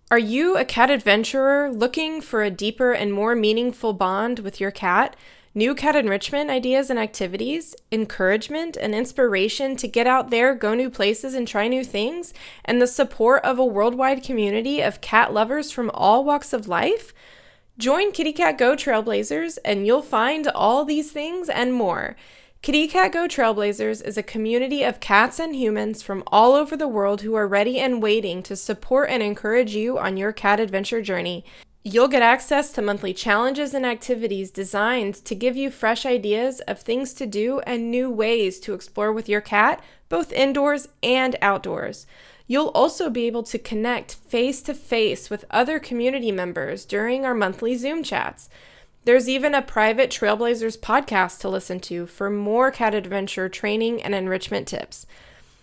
Are you a cat adventurer looking for a deeper and more meaningful bond with your cat? New cat enrichment ideas and activities, encouragement and inspiration to get out there, go new places, and try new things, and the support of a worldwide community of cat lovers from all walks of life? Join Kitty Cat Go Trailblazers and you'll find all these things and more. Kitty Cat Go Trailblazers is a community of cats and humans from all over the world who are ready and waiting to support and encourage you on your cat adventure journey. You'll get access to monthly challenges and activities designed to give you fresh ideas of things to do and new ways to explore with your cat, both indoors and outdoors. You'll also be able to connect face-to-face with other community members during our monthly Zoom chats. There's even a private Trailblazers podcast to listen to for more cat adventure training and enrichment tips.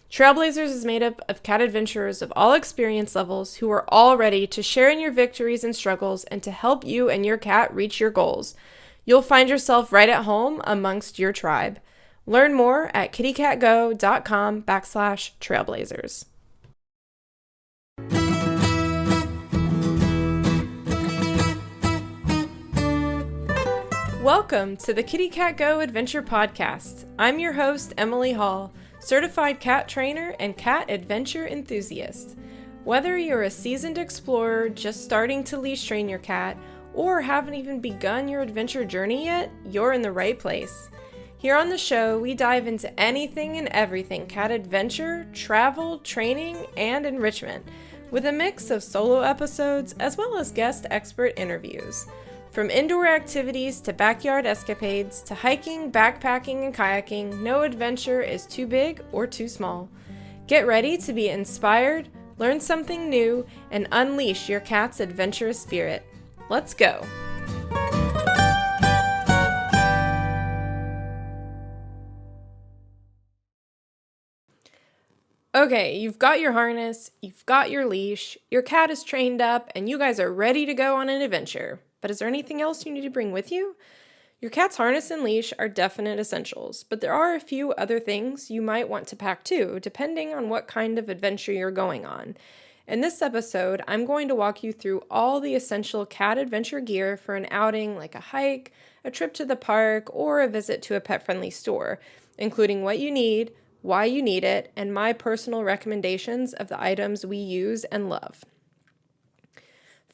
Trailblazers is made up of cat adventurers of all experience levels who are all ready to share in your victories and struggles and to help you and your cat reach your goals. You'll find yourself right at home amongst your tribe. Learn more at kittycatgo.com/trailblazers. Welcome to the Kitty Cat Go Adventure Podcast. I'm your host, Emily Hall, certified cat trainer and cat adventure enthusiast. Whether you're a seasoned explorer just starting to leash train your cat, or haven't even begun your adventure journey yet, you're in the right place. Here on the show, we dive into anything and everything cat adventure, travel, training, and enrichment, with a mix of solo episodes as well as guest expert interviews. From indoor activities to backyard escapades to hiking, backpacking, and kayaking, no adventure is too big or too small. Get ready to be inspired, learn something new, and unleash your cat's adventurous spirit. Let's go! Okay, you've got your harness, you've got your leash, your cat is trained up, and you guys are ready to go on an adventure. But is there anything else you need to bring with you? Your cat's harness and leash are definite essentials, but there are a few other things you might want to pack too, depending on what kind of adventure you're going on. In this episode, I'm going to walk you through all the essential cat adventure gear for an outing like a hike, a trip to the park, or a visit to a pet-friendly store, including what you need, why you need it, and my personal recommendations of the items we use and love.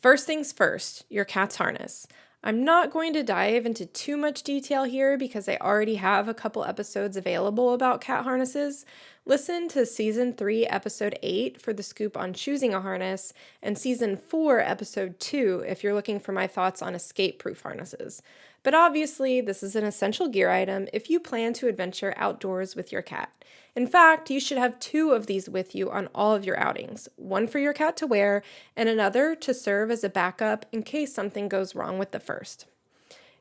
First things first, your cat's harness. I'm not going to dive into too much detail here because I already have a couple episodes available about cat harnesses. Listen to Season 3, Episode 8 for the scoop on choosing a harness, and Season 4, Episode 2 if you're looking for my thoughts on escape-proof harnesses. But obviously, this is an essential gear item if you plan to adventure outdoors with your cat. In fact, you should have 2 of these with you on all of your outings, one for your cat to wear and another to serve as a backup in case something goes wrong with the first.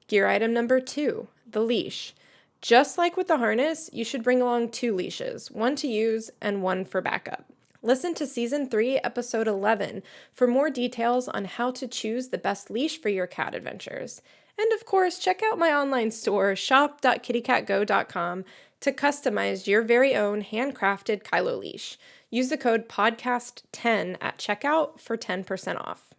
Gear item number 2, the leash. Just like with the harness, you should bring along 2 leashes, one to use and one for backup. Listen to Season 3, Episode 11 for more details on how to choose the best leash for your cat adventures. And of course, check out my online store, shop.kittycatgo.com, to customize your very own handcrafted Kylo leash. Use the code podcast10 at checkout for 10% off.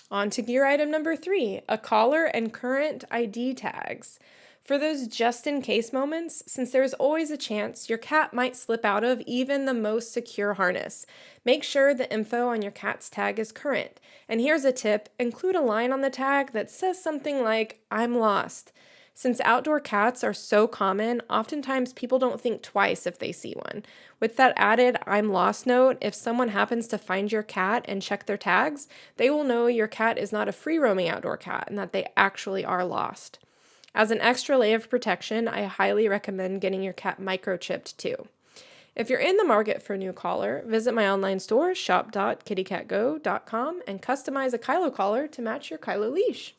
On to gear item number 3, a collar and current ID tags. For those just-in-case moments, since there's always a chance your cat might slip out of even the most secure harness, make sure the info on your cat's tag is current. And here's a tip, include a line on the tag that says something like, "I'm lost." Since outdoor cats are so common, oftentimes people don't think twice if they see one. With that added "I'm lost" note, if someone happens to find your cat and check their tags, they will know your cat is not a free-roaming outdoor cat and that they actually are lost. As an extra layer of protection, I highly recommend getting your cat microchipped too. If you're in the market for a new collar, visit my online store, shop.kittycatgo.com, and customize a Kylo collar to match your Kylo leash.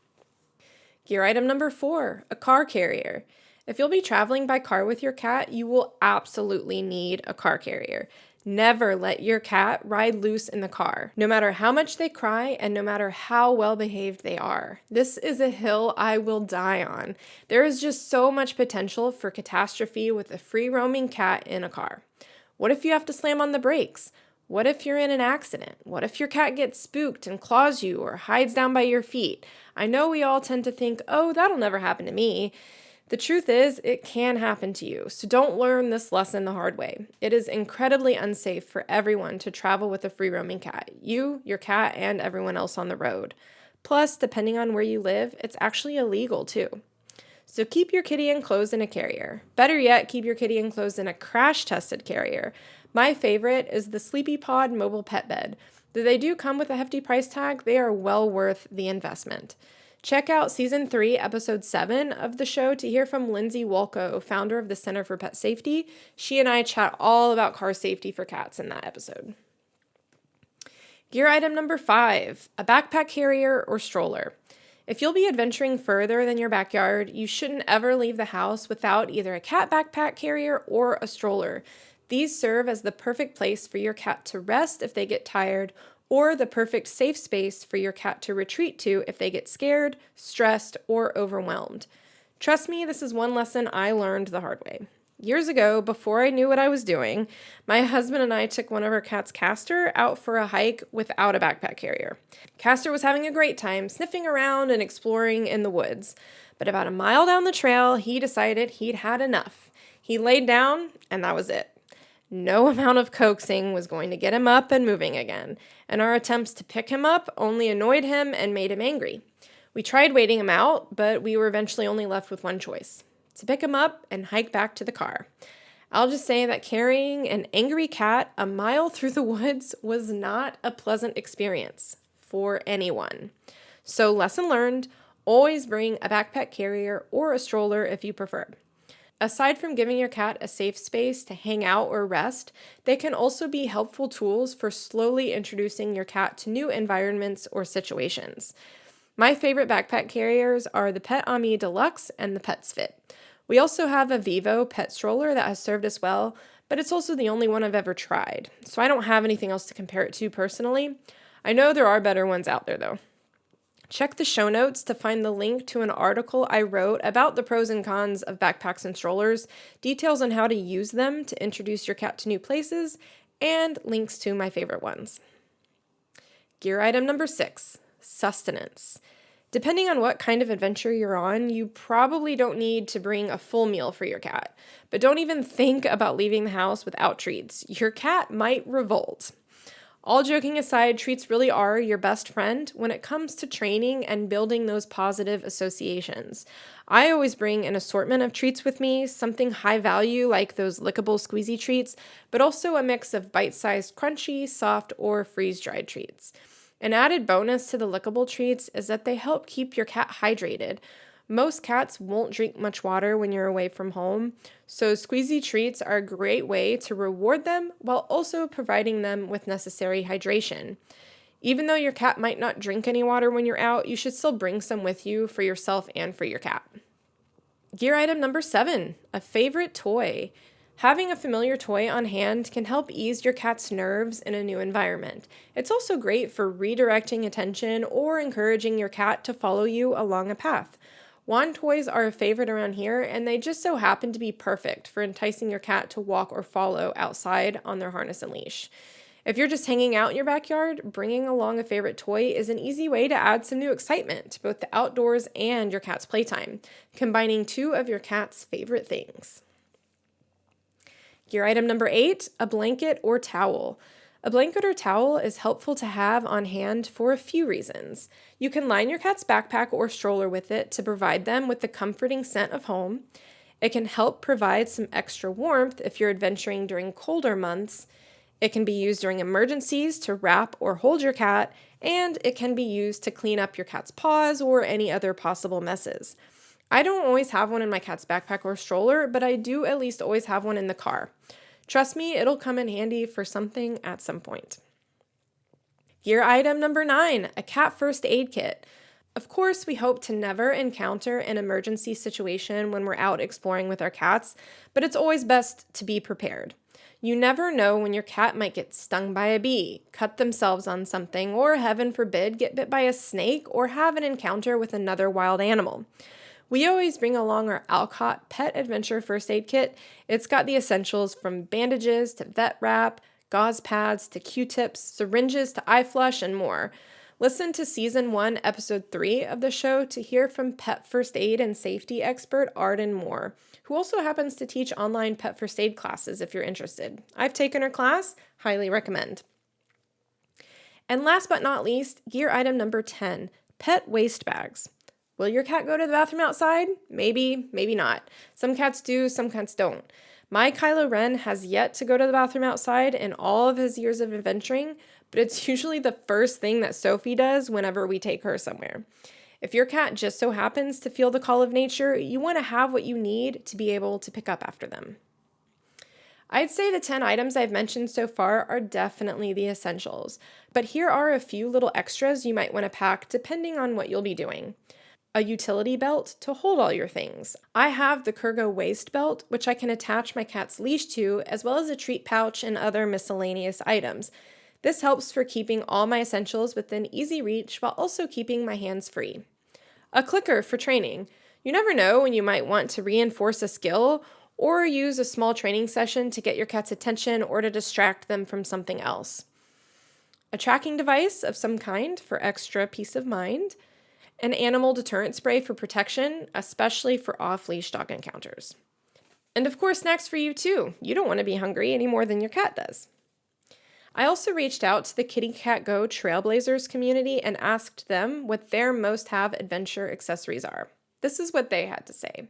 Gear item number 4, a car carrier. If you'll be traveling by car with your cat, you will absolutely need a car carrier. Never let your cat ride loose in the car, no matter how much they cry and no matter how well behaved they are. This is a hill I will die on. There is just so much potential for catastrophe with a free roaming cat in a car. What if you have to slam on the brakes? What if you're in an accident? What if your cat gets spooked and claws you or hides down by your feet? I know we all tend to think, oh, that'll never happen to me. The truth is, it can happen to you, so don't learn this lesson the hard way. It is incredibly unsafe for everyone to travel with a free-roaming cat, you, your cat, and everyone else on the road. Plus, depending on where you live, it's actually illegal too. So keep your kitty enclosed in a carrier. Better yet, keep your kitty enclosed in a crash-tested carrier. My favorite is the Sleepy Pod mobile pet bed. Though they do come with a hefty price tag, they are well worth the investment. Check out Season 3, Episode 7 of the show to hear from Lindsay Wolko, founder of the Center for Pet Safety. She and I chat all about car safety for cats in that episode. Gear item number 5, a backpack carrier or stroller. If you'll be adventuring further than your backyard, you shouldn't ever leave the house without either a cat backpack carrier or a stroller. These serve as the perfect place for your cat to rest if they get tired, or the perfect safe space for your cat to retreat to if they get scared, stressed, or overwhelmed. Trust me, this is one lesson I learned the hard way. Years ago, before I knew what I was doing, my husband and I took one of our cats, Castor, out for a hike without a backpack carrier. Castor was having a great time sniffing around and exploring in the woods, but about a mile down the trail, he decided he'd had enough. He laid down, and that was it. No amount of coaxing was going to get him up and moving again, and our attempts to pick him up only annoyed him and made him angry. We tried waiting him out, but we were eventually only left with one choice: to pick him up and hike back to the car. I'll just say that carrying an angry cat a mile through the woods was not a pleasant experience for anyone. So lesson learned, always bring a backpack carrier or a stroller if you prefer. Aside from giving your cat a safe space to hang out or rest, they can also be helpful tools for slowly introducing your cat to new environments or situations. My favorite backpack carriers are the Pet Ami Deluxe and the Pets Fit. We also have a Vivo pet stroller that has served us well, but it's also the only one I've ever tried, so I don't have anything else to compare it to personally. I know there are better ones out there though. Check the show notes to find the link to an article I wrote about the pros and cons of backpacks and strollers, details on how to use them to introduce your cat to new places, and links to my favorite ones. Gear item number 6, sustenance. Depending on what kind of adventure you're on, you probably don't need to bring a full meal for your cat, but don't even think about leaving the house without treats. Your cat might revolt. All joking aside, treats really are your best friend when it comes to training and building those positive associations. I always bring an assortment of treats with me, something high value like those lickable squeezy treats, but also a mix of bite-sized crunchy, soft, or freeze-dried treats. An added bonus to the lickable treats is that they help keep your cat hydrated. Most cats won't drink much water when you're away from home, so squeezy treats are a great way to reward them while also providing them with necessary hydration. Even though your cat might not drink any water when you're out, you should still bring some with you for yourself and for your cat. Gear item number 7, a favorite toy. Having a familiar toy on hand can help ease your cat's nerves in a new environment. It's also great for redirecting attention or encouraging your cat to follow you along a path. Wand toys are a favorite around here, and they just so happen to be perfect for enticing your cat to walk or follow outside on their harness and leash. If you're just hanging out in your backyard, bringing along a favorite toy is an easy way to add some new excitement to both the outdoors and your cat's playtime, combining two of your cat's favorite things. Gear item number 8, a blanket or towel. A blanket or towel is helpful to have on hand for a few reasons. You can line your cat's backpack or stroller with it to provide them with the comforting scent of home. It can help provide some extra warmth if you're adventuring during colder months. It can be used during emergencies to wrap or hold your cat, and it can be used to clean up your cat's paws or any other possible messes. I don't always have one in my cat's backpack or stroller, but I do at least always have one in the car. Trust me, it'll come in handy for something at some point. Gear item number 9, a cat first aid kit. Of course, we hope to never encounter an emergency situation when we're out exploring with our cats, but it's always best to be prepared. You never know when your cat might get stung by a bee, cut themselves on something, or heaven forbid, get bit by a snake or have an encounter with another wild animal. We always bring along our Alcott Pet Adventure First Aid Kit. It's got the essentials from bandages to vet wrap, gauze pads to Q-tips, syringes to eye flush, and more. Listen to Season 1, Episode 3 of the show to hear from pet first aid and safety expert Arden Moore, who also happens to teach online pet first aid classes if you're interested. I've taken her class, highly recommend. And last but not least, gear item number 10, pet waste bags. Will your cat go to the bathroom outside? Maybe, maybe not. Some cats do, some cats don't. My Kylo Ren has yet to go to the bathroom outside in all of his years of adventuring, but it's usually the first thing that Sophie does whenever we take her somewhere. If your cat just so happens to feel the call of nature, you want to have what you need to be able to pick up after them. I'd say the 10 items I've mentioned so far are definitely the essentials, but here are a few little extras you might want to pack depending on what you'll be doing. A utility belt to hold all your things. I have the Kurgo waist belt, which I can attach my cat's leash to, as well as a treat pouch and other miscellaneous items. This helps for keeping all my essentials within easy reach while also keeping my hands free. A clicker for training. You never know when you might want to reinforce a skill or use a small training session to get your cat's attention or to distract them from something else. A tracking device of some kind for extra peace of mind. An animal deterrent spray for protection, especially for off-leash dog encounters. And of course, snacks for you too. You don't want to be hungry any more than your cat does. I also reached out to the Kitty Cat Go Trailblazers community and asked them what their must-have adventure accessories are. This is what they had to say.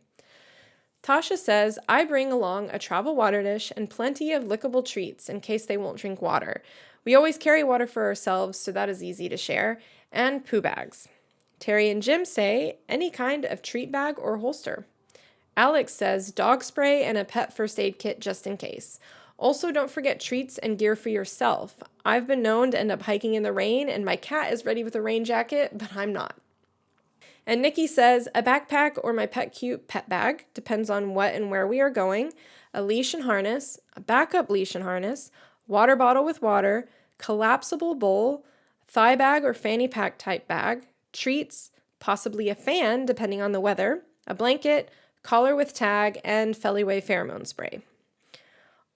Tasha says, I bring along a travel water dish and plenty of lickable treats in case they won't drink water. We always carry water for ourselves, so that is easy to share, and poo bags. Terry and Jim say, any kind of treat bag or holster. Alex says, dog spray and a pet first aid kit just in case. Also, don't forget treats and gear for yourself. I've been known to end up hiking in the rain, and my cat is ready with a rain jacket, but I'm not. And Nikki says, a backpack or my Pet Cute pet bag, depends on what and where we are going, a leash and harness, a backup leash and harness, water bottle with water, collapsible bowl, thigh bag or fanny pack type bag, treats, possibly a fan depending on the weather, a blanket, collar with tag, and Feliway pheromone spray.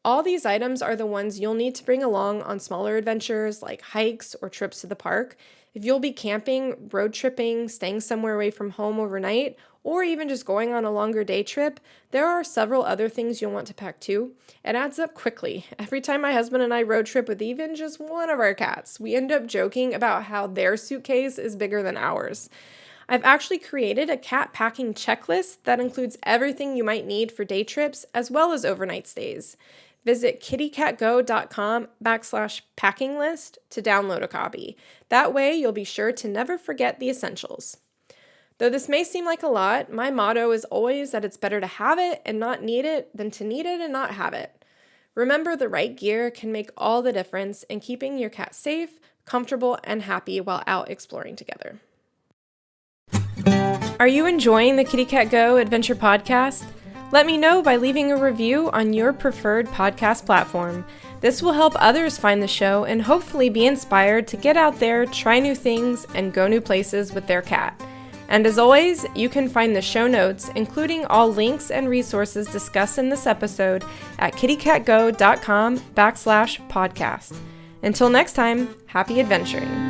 All these items are the ones you'll need to bring along on smaller adventures like hikes or trips to the park. If you'll be camping, road tripping, staying somewhere away from home overnight, or even just going on a longer day trip, there are several other things you'll want to pack too. It adds up quickly. Every time my husband and I road trip with even just one of our cats, we end up joking about how their suitcase is bigger than ours. I've actually created a cat packing checklist that includes everything you might need for day trips as well as overnight stays. Visit kittycatgo.com/packing list to download a copy. That way, you'll be sure to never forget the essentials. Though this may seem like a lot, my motto is always that it's better to have it and not need it than to need it and not have it. Remember, the right gear can make all the difference in keeping your cat safe, comfortable, and happy while out exploring together. Are you enjoying the Kitty Cat Go Adventure Podcast? Let me know by leaving a review on your preferred podcast platform. This will help others find the show and hopefully be inspired to get out there, try new things, and go new places with their cat. And as always, you can find the show notes, including all links and resources discussed in this episode at kittycatgo.com/podcast. Until next time, happy adventuring.